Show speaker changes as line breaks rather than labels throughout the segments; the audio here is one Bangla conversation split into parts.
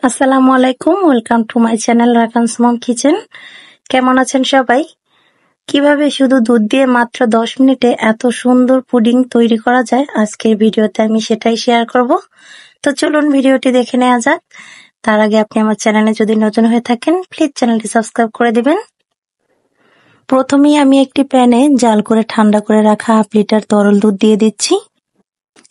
আসসালামু আলাইকুম, welcome to my channel Rakans mom kitchen. কেমন আছেন সবাই? কিভাবে শুধু দুধ দিয়ে মাত্র 10 মিনিটে এত সুন্দর পুডিং তৈরি করা যায়, আজকের ভিডিওতে আমি সেটাই শেয়ার করব। তো চলুন ভিডিওটি দেখে নেওয়া যাক। তার আগে আপনি আমার চ্যানেলে যদি নতুন হয়ে থাকেন, প্লিজ চ্যানেলটি সাবস্ক্রাইব করে দিবেন। প্রথমেই আমি একটি প্যানে জাল করে ঠান্ডা করে রাখা হাফ লিটার তরল দুধ দিয়ে দিচ্ছি।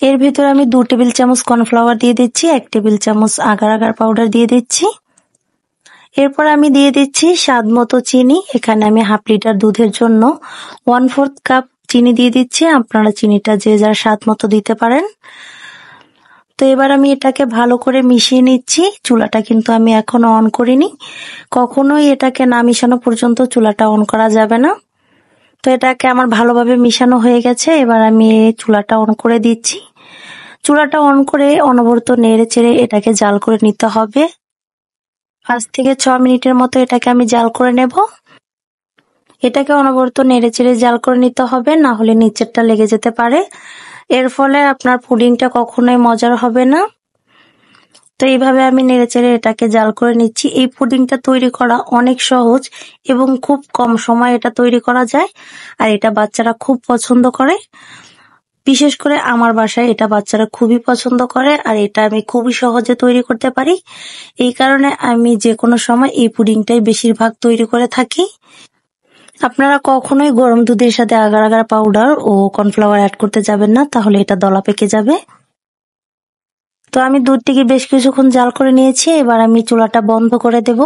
এর ভিতরে আমি 2 টেবিল চামচ কর্নফ্লাওয়ার দিয়ে দিচ্ছি, 1 টেবিল চামচ আগার আগার পাউডার দিয়ে দিচ্ছি। এরপর আমি দিয়ে দিচ্ছি স্বাদ মতো চিনি। এখানে আমি হাফ লিটার দুধের জন্য 1/4 কাপ চিনি দিয়ে দিচ্ছি। আপনারা চিনিটা যে যার স্বাদ মতো দিতে পারেন। তো এবার আমি এটাকে ভালো করে মিশিয়ে নিচ্ছি। চুলাটা কিন্তু আমি এখনো অন করিনি। কখনোই এটাকে না মিশানো পর্যন্ত চুলাটা অন করা যাবে না। তো এটাকে আমার ভালোভাবে মিশানো হয়ে গেছে। এবার আমি চুলাটা অন করে দিচ্ছি। চুলাটা অন করে অনবরত নেড়ে চেড়ে এটাকে জাল করে নিতে হবে। 5 থেকে 6 মিনিটের মতো এটাকে আমি জাল করে নেব। এটাকে অনবরত নেড়ে চেড়ে জাল করে নিতে হবে, না হলে নিচেরটা লেগে যেতে পারে। এর ফলে আপনার পুডিংটা কখনোই মজার হবে না। তো এইভাবে আমি নেড়ে চেড়ে এটাকে জাল করে নিচ্ছি। এই পুডিংটা তৈরি করা অনেক সহজ এবং খুব কম সময় এটা তৈরি করা যায়। আর এটা বাচ্চারা খুব পছন্দ করে। বিশেষ করে আমার বাসায় এটা বাচ্চারা খুবই পছন্দ করে, আর এটা আমি খুবই সহজে তৈরি করতে পারি। এই কারণে আমি যে কোনো সময় এই পুডিংটাই বেশিরভাগ তৈরি করে থাকি। আপনারা কখনোই গরম দুধের সাথে আগার আগার পাউডার ও কর্নফ্লাওয়ার অ্যাড করতে যাবেন না, তাহলে এটা দলা পেকে যাবে। তো আমি দুধটিকে বেশ কিছুক্ষণ জাল করে নিয়েছি। এবার আমি চুলাটা বন্ধ করে দেব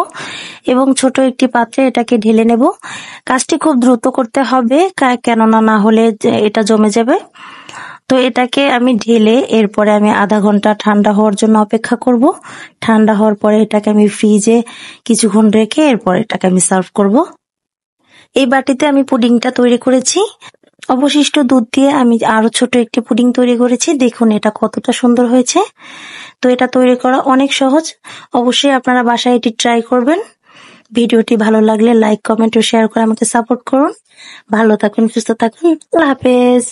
এবং ছোট একটি পাত্রে এটাকে ঢেলে নেব। কাজটি খুব দ্রুত করতে হবে, কেননা না হলে এটা জমে যাবে। তো এটাকে আমি ঢেলে এরপরে আমি আধা ঘন্টা ঠান্ডা হওয়ার জন্য অপেক্ষা করব। ঠান্ডা হওয়ার পরে এটাকে আমি ফ্রিজে কিছুক্ষণ রেখে এরপর এটাকে আমি সার্ভ করব। এই বাটিতে আমি পুডিংটা তৈরি করেছি। অবশিষ্ট দুধ দিয়ে আমি আরো ছোট একটি পুডিং তৈরি করেছি। দেখুন এটা কতটা সুন্দর হয়েছে। তো এটা তৈরি করা অনেক সহজ। অবশ্যই আপনারা বাসায় এটি ট্রাই করবেন। ভিডিওটি ভালো লাগলে লাইক, কমেন্ট ও শেয়ার করে আমাকে সাপোর্ট করুন। ভালো থাকুন, সুস্থ থাকুন। আল্লাহ হাফেজ।